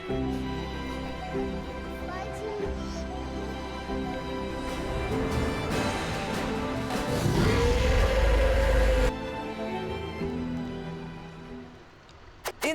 In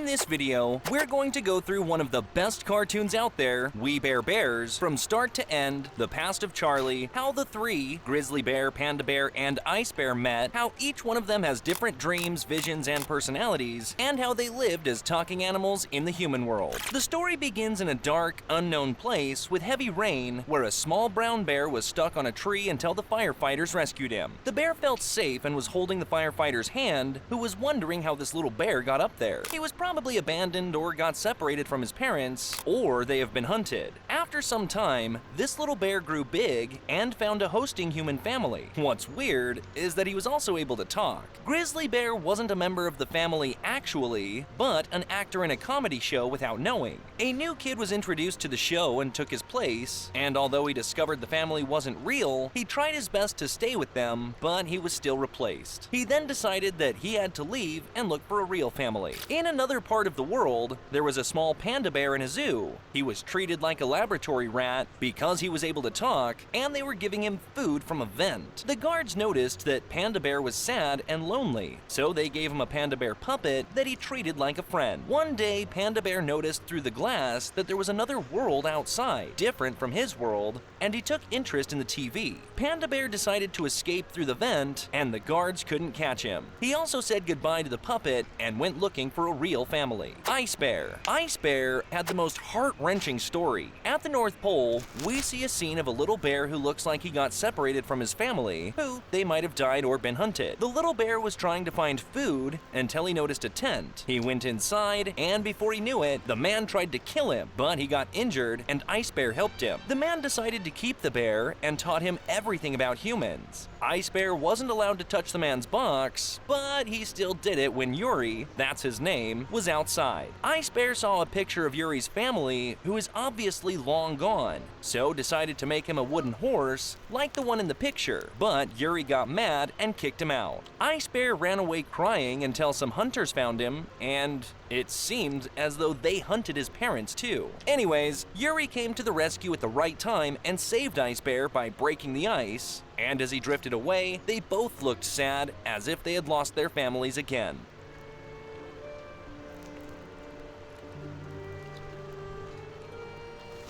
this video, we're going to go through one of the best cartoons out there, We Bare Bears, from start to end, the past of Charlie, how the three, Grizzly Bear, Panda Bear, and Ice Bear met, how each one of them has different dreams, visions, and personalities, and how they lived as talking animals in the human world. The story begins in a dark, unknown place with heavy rain, where a small brown bear was stuck on a tree until the firefighters rescued him. The bear felt safe and was holding the firefighter's hand, who was wondering how this little bear got up there. He was probably abandoned or got separated from his parents, or they have been hunted. After some time, this little bear grew big and found a hosting human family. What's weird is that he was also able to talk. Grizzly Bear wasn't a member of the family actually, but an actor in a comedy show without knowing. A new kid was introduced to the show and took his place, and although he discovered the family wasn't real, he tried his best to stay with them, but he was still replaced. He then decided that he had to leave and look for a real family. In another part of the world, there was a small panda bear in a zoo. He was treated like a laboratory rat because he was able to talk, and they were giving him food from a vent. The guards noticed that Panda Bear was sad and lonely, so they gave him a panda bear puppet that he treated like a friend. One day, Panda Bear noticed through the glass that there was another world outside, different from his world, and he took interest in the TV. Panda Bear decided to escape through the vent, and the guards couldn't catch him. He also said goodbye to the puppet and went looking for a real family. Ice Bear. Ice Bear had the most heart-wrenching story. At the North Pole, we see a scene of a little bear who looks like he got separated from his family, who they might have died or been hunted. The little bear was trying to find food until he noticed a tent. He went inside, and before he knew it, the man tried to kill him, but he got injured and Ice Bear helped him. The man decided to keep the bear and taught him everything about humans. Ice Bear wasn't allowed to touch the man's box, but he still did it when Yuri, that's his name, was outside. Ice Bear saw a picture of Yuri's family, who is obviously long gone, so decided to make him a wooden horse like the one in the picture, but Yuri got mad and kicked him out. Ice Bear ran away crying until some hunters found him, and it seemed as though they hunted his parents too. Anyways, Yuri came to the rescue at the right time and saved Ice Bear by breaking the ice, and as he drifted away, they both looked sad as if they had lost their families again.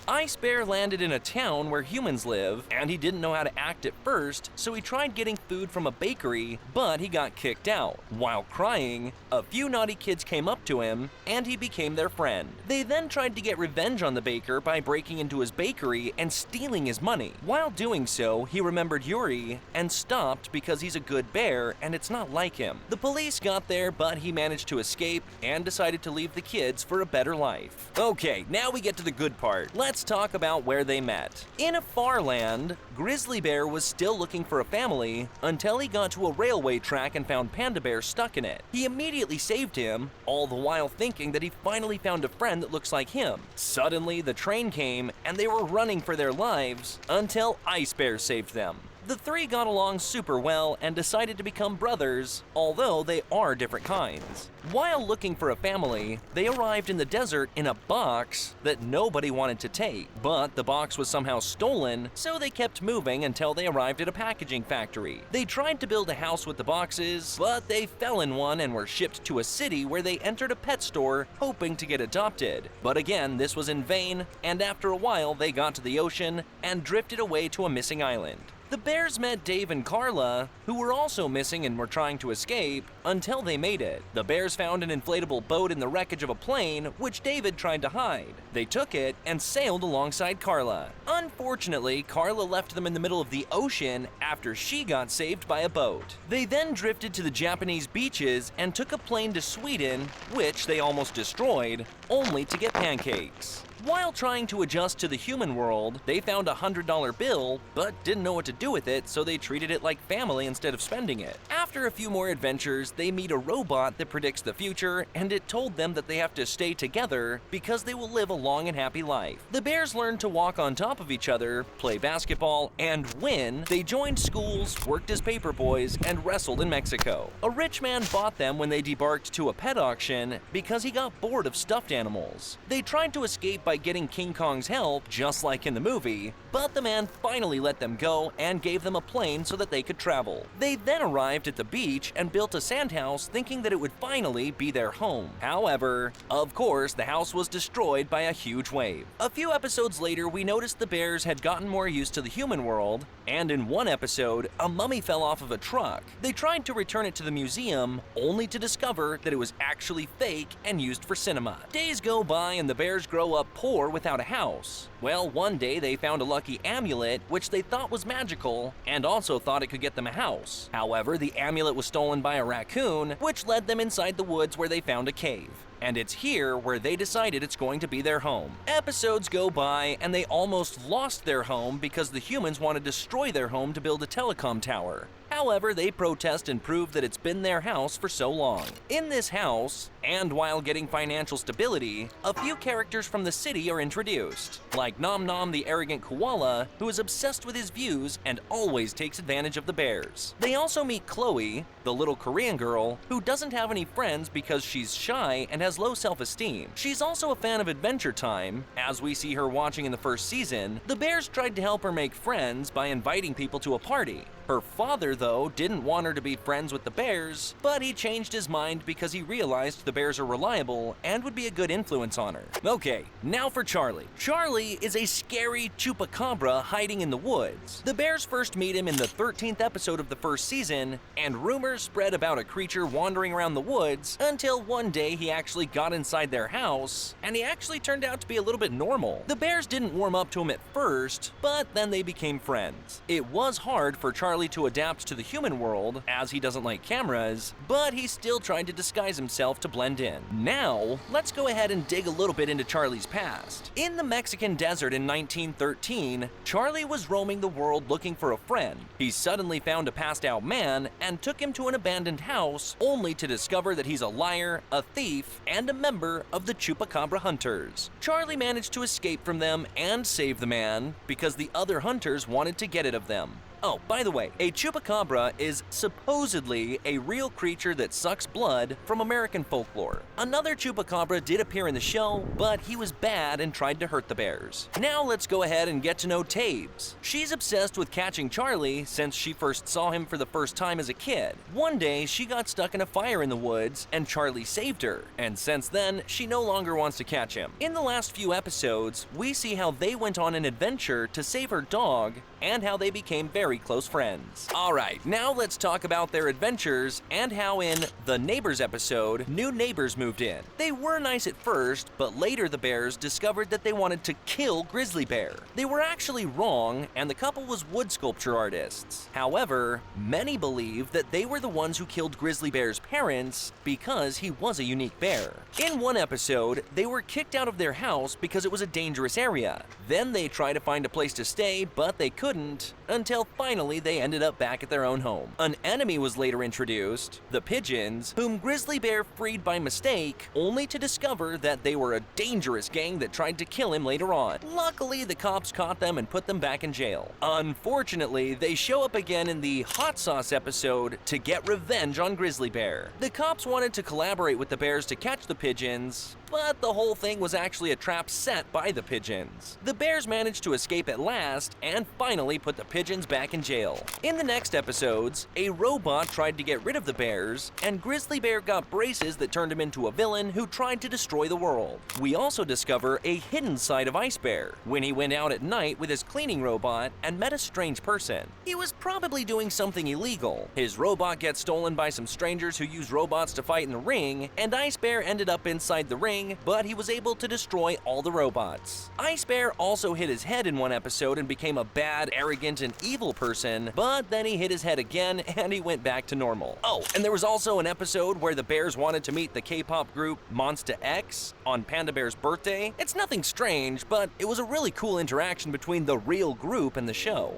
Ice Bear landed in a town where humans live, and he didn't know how to act at first, so he tried getting food from a bakery, but he got kicked out. While crying, a few naughty kids came up to him, and he became their friend. They then tried to get revenge on the baker by breaking into his bakery and stealing his money. While doing so, he remembered Yuri and stopped because he's a good bear and it's not like him. The police got there, but he managed to escape and decided to leave the kids for a better life. Okay, now we get to the good part. Let's talk about where they met. In a far land, Grizzly Bear was still looking for a family until he got to a railway track and found Panda Bear stuck in it. He immediately saved him, all the while thinking that he finally found a friend that looks like him. Suddenly, the train came and they were running for their lives until Ice Bear saved them. The three got along super well and decided to become brothers, although they are different kinds. While looking for a family, they arrived in the desert in a box that nobody wanted to take, but the box was somehow stolen, so they kept moving until they arrived at a packaging factory. They tried to build a house with the boxes, but they fell in one and were shipped to a city where they entered a pet store hoping to get adopted. But again, this was in vain, and after a while they got to the ocean and drifted away to a missing island. The bears met Dave and Carla, who were also missing and were trying to escape, until they made it. The bears found an inflatable boat in the wreckage of a plane, which David tried to hide. They took it and sailed alongside Carla. Unfortunately, Carla left them in the middle of the ocean after she got saved by a boat. They then drifted to the Japanese beaches and took a plane to Sweden, which they almost destroyed, only to get pancakes. While trying to adjust to the human world, they found a $100 bill, but didn't know what to do with it, so they treated it like family instead of spending it. After a few more adventures, they meet a robot that predicts the future, and it told them that they have to stay together because they will live a long and happy life. The bears learned to walk on top of each other, play basketball, and when they joined schools, worked as paper boys, and wrestled in Mexico. A rich man bought them when they debarked to a pet auction because he got bored of stuffed animals. They tried to escape by getting King Kong's help, just like in the movie, but the man finally let them go and gave them a plane so that they could travel. They then arrived at the beach and built a sand house thinking that it would finally be their home. However, of course, the house was destroyed by a huge wave. A few episodes later, we noticed the bears had gotten more used to the human world, and in one episode, a mummy fell off of a truck. They tried to return it to the museum, only to discover that it was actually fake and used for cinema. Days go by and the bears grow up poor without a house. Well, one day they found a lucky amulet, which they thought was magical, and also thought it could get them a house. However, the amulet was stolen by a raccoon, which led them inside the woods where they found a cave. And it's here where they decided it's going to be their home. Episodes go by and they almost lost their home because the humans want to destroy their home to build a telecom tower. However, they protest and prove that it's been their house for so long. In this house, and while getting financial stability, a few characters from the city are introduced, like Nom Nom the arrogant koala, who is obsessed with his views and always takes advantage of the bears. They also meet Chloe, the little Korean girl, who doesn't have any friends because she's shy and has low self-esteem. She's also a fan of Adventure Time. As we see her watching in the first season, the bears tried to help her make friends by inviting people to a party. Her father, though, didn't want her to be friends with the bears, but he changed his mind because he realized the bears are reliable and would be a good influence on her. Okay, now for Charlie. Charlie is a scary chupacabra hiding in the woods. The bears first meet him in the 13th episode of the first season, and rumors spread about a creature wandering around the woods until one day he actually got inside their house, and he actually turned out to be a little bit normal. The bears didn't warm up to him at first, but then they became friends. It was hard for Charlie to adapt to the human world, as he doesn't like cameras, but he still tried to disguise himself to blend in. Now, let's go ahead and dig a little bit into Charlie's past. In the Mexican desert in 1913, Charlie was roaming the world looking for a friend. He suddenly found a passed-out man and took him to an abandoned house, only to discover that he's a liar, a thief, and a member of the Chupacabra Hunters. Charlie managed to escape from them and save the man because the other hunters wanted to get it of them. Oh, by the way, a chupacabra is supposedly a real creature that sucks blood from American folklore. Another chupacabra did appear in the show, but he was bad and tried to hurt the bears. Now let's go ahead and get to know Tabes. She's obsessed with catching Charlie since she first saw him for the first time as a kid. One day, she got stuck in a fire in the woods, and Charlie saved her, and since then, she no longer wants to catch him. In the last few episodes, we see how they went on an adventure to save her dog, and how they became very close friends. Alright, now let's talk about their adventures and how in the Neighbors episode, new neighbors moved in. They were nice at first, but later the bears discovered that they wanted to kill Grizzly Bear. They were actually wrong, and the couple was wood sculpture artists. However, many believe that they were the ones who killed Grizzly Bear's parents because he was a unique bear. In one episode, they were kicked out of their house because it was a dangerous area. Then they tried to find a place to stay, but they couldn't, until finally they ended up back at their own home. An enemy was later introduced, the pigeons, whom Grizzly Bear freed by mistake, only to discover that they were a dangerous gang that tried to kill him later on. Luckily, the cops caught them and put them back in jail. Unfortunately, they show up again in the Hot Sauce episode to get revenge on Grizzly Bear. The cops wanted to collaborate with the bears to catch the pigeons, but the whole thing was actually a trap set by the pigeons. The bears managed to escape at last and finally put the pigeons back in jail. In the next episodes, a robot tried to get rid of the bears, and Grizzly Bear got braces that turned him into a villain who tried to destroy the world. We also discover a hidden side of Ice Bear when he went out at night with his cleaning robot and met a strange person. He was probably doing something illegal. His robot gets stolen by some strangers who use robots to fight in the ring, and Ice Bear ended up inside the ring, but he was able to destroy all the robots. Ice Bear also hit his head in one episode and became a bad, arrogant, an evil person, but then he hit his head again and he went back to normal. Oh, and there was also an episode where the bears wanted to meet the K-pop group Monsta X on Panda Bear's birthday. It's nothing strange, but it was a really cool interaction between the real group and the show.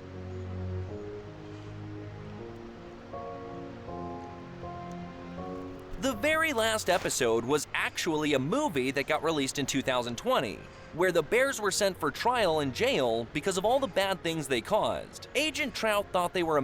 The very last episode was actually a movie that got released in 2020, where the bears were sent for trial in jail because of all the bad things they caused. Agent Trout thought they were a